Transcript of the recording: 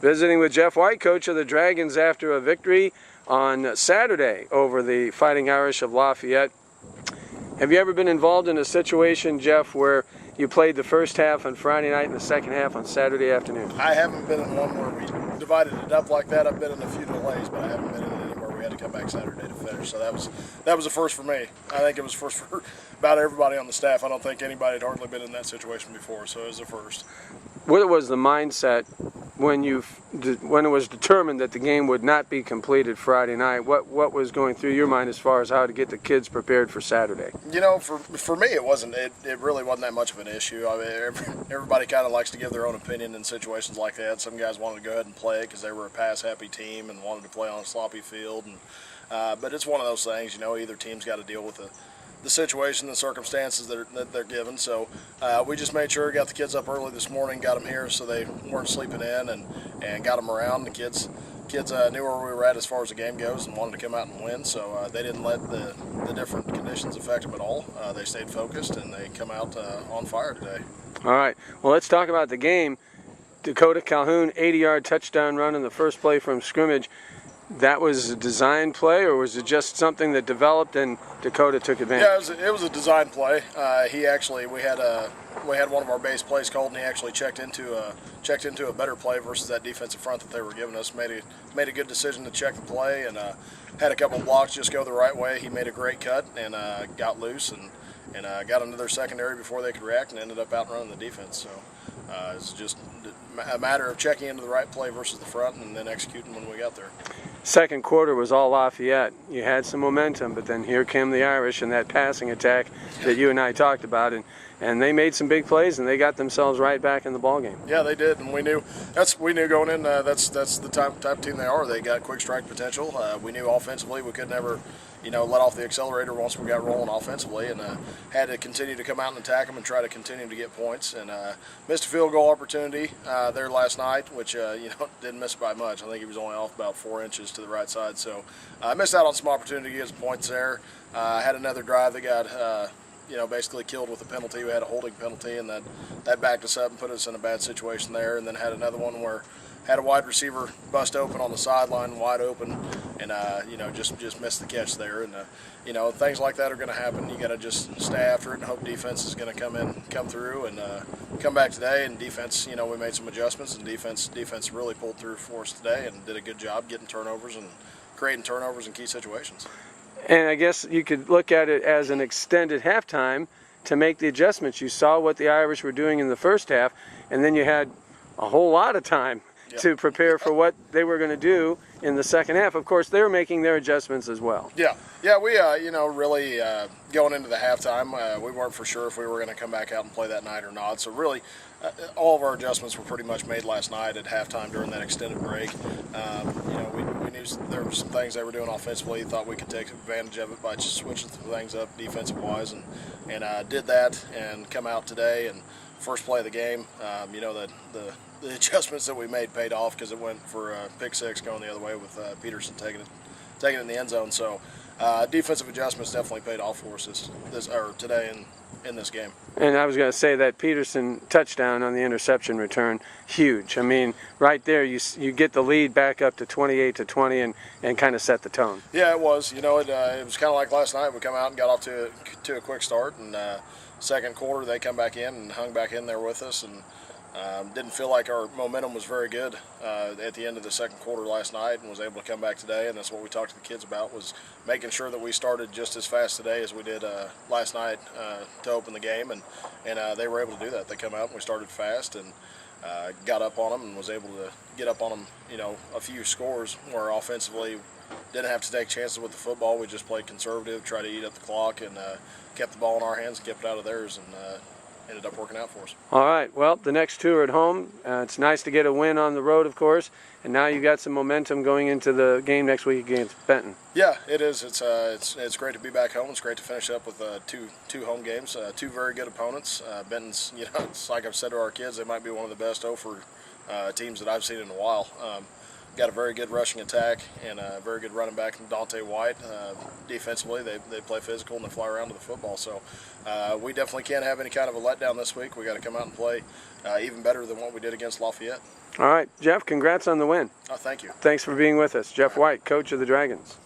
Visiting with Jeff White, coach of the Dragons, after a victory on Saturday over the Fighting Irish of Lafayette. Have you ever been involved in a situation, Jeff, where you played the first half on Friday night and the second half on Saturday afternoon? I haven't been in one where we divided it up like that. I've been in a few delays, but I haven't been in any where we had to come back Saturday to finish. So that was a first for me. I think it was first for about everybody on the staff. I don't think anybody had hardly been in that situation before, so it was a first. What was the mindset when it was determined that the game would not be completed Friday night? What was going through your mind as far as how to get the kids prepared for Saturday? You know, for me, it really wasn't that much of an issue. I mean, everybody kind of likes to give their own opinion in situations like that. Some guys wanted to go ahead and play because they were a pass-happy team and wanted to play on a sloppy field. But it's one of those things, you know, either team's got to deal with the situation, the circumstances that they're given. So we just made sure, got the kids up early this morning, got them here so they weren't sleeping in, and got them around. The kids knew where we were at as far as the game goes and wanted to come out and win. So they didn't let the different conditions affect them at all. They stayed focused and they come out on fire today. All right. Well, let's talk about the game. Dakota Calhoun, 80-yard touchdown run in the first play from scrimmage. That was a design play, or was it just something that developed and Dakota took advantage? Yeah, it was a design play. We had one of our base plays called, and he actually checked into a better play versus that defensive front that they were giving us. Made a good decision to check the play, and had a couple of blocks just go the right way. He made a great cut and got loose and got into their secondary before they could react, and ended up outrunning the defense. So it's just a matter of checking into the right play versus the front, and then executing when we got there. Second quarter was all Lafayette. You had some momentum, but then here came the Irish and that passing attack that you and I talked about, and they made some big plays and they got themselves right back in the ballgame. Yeah, they did, and we knew going in that's the type of team they are. They got quick strike potential. We knew offensively we could never, let off the accelerator once we got rolling offensively, and had to continue to come out and attack them and try to continue to get points. And missed a field goal opportunity there last night, which didn't miss by much. I think he was only off about 4 inches to the right side. So I missed out on some opportunity to get some points there. Had another drive that got basically killed with a penalty. We had a holding penalty, and that backed us up and put us in a bad situation there. And then had another one where had a wide receiver bust open on the sideline, wide open, and just missed the catch there. And things like that are going to happen. You got to just stay after it and hope defense is going to come through and come back today. And defense, we made some adjustments, and defense really pulled through for us today and did a good job getting turnovers and creating turnovers in key situations. And I guess you could look at it as an extended halftime to make the adjustments. You saw what the Irish were doing in the first half, and then you had a whole lot of time to prepare for what they were going to do in the second half. Of course, they were making their adjustments as well. Yeah, we really going into the halftime, we weren't for sure if we were going to come back out and play that night or not. So really, all of our adjustments were pretty much made last night at halftime during that extended break. We knew there were some things they were doing offensively. Thought we could take advantage of it by just switching some things up defensive-wise, and did that and come out today. And first play of the game, the adjustments that we made paid off because it went for pick six going the other way with Peterson taking it in the end zone. So defensive adjustments definitely paid off for us today in this game. And I was going to say that Peterson touchdown on the interception return, huge. I mean, right there you get the lead back up to 28-20 and kind of set the tone. Yeah, it was. It was kind of like last night. We come out and got off to a quick start, and second quarter they come back in and hung back in there with us, and didn't feel like our momentum was very good at the end of the second quarter last night, and was able to come back today. And that's what we talked to the kids about, was making sure that we started just as fast today as we did last night to open the game, and they were able to do that. They come out and we started fast and got up on them and was able to get up on them, a few scores where offensively didn't have to take chances with the football. We just played conservative, tried to eat up the clock, and kept the ball in our hands and kept it out of theirs, and ended up working out for us. All right. Well, the next two are at home. It's nice to get a win on the road, of course, and now you got some momentum going into the game next week against Benton. Yeah, it is. It's great to be back home. It's great to finish up with two home games, two very good opponents. Benton's, it's like I've said to our kids, they might be one of the best over teams that I've seen in a while. got a very good rushing attack and a very good running back in Dante White. Defensively, they play physical and they fly around with the football. So we definitely can't have any kind of a letdown this week. We got to come out and play even better than what we did against Lafayette. All right, Jeff, congrats on the win. Oh, thank you. Thanks for being with us. Jeff White, coach of the Dragons.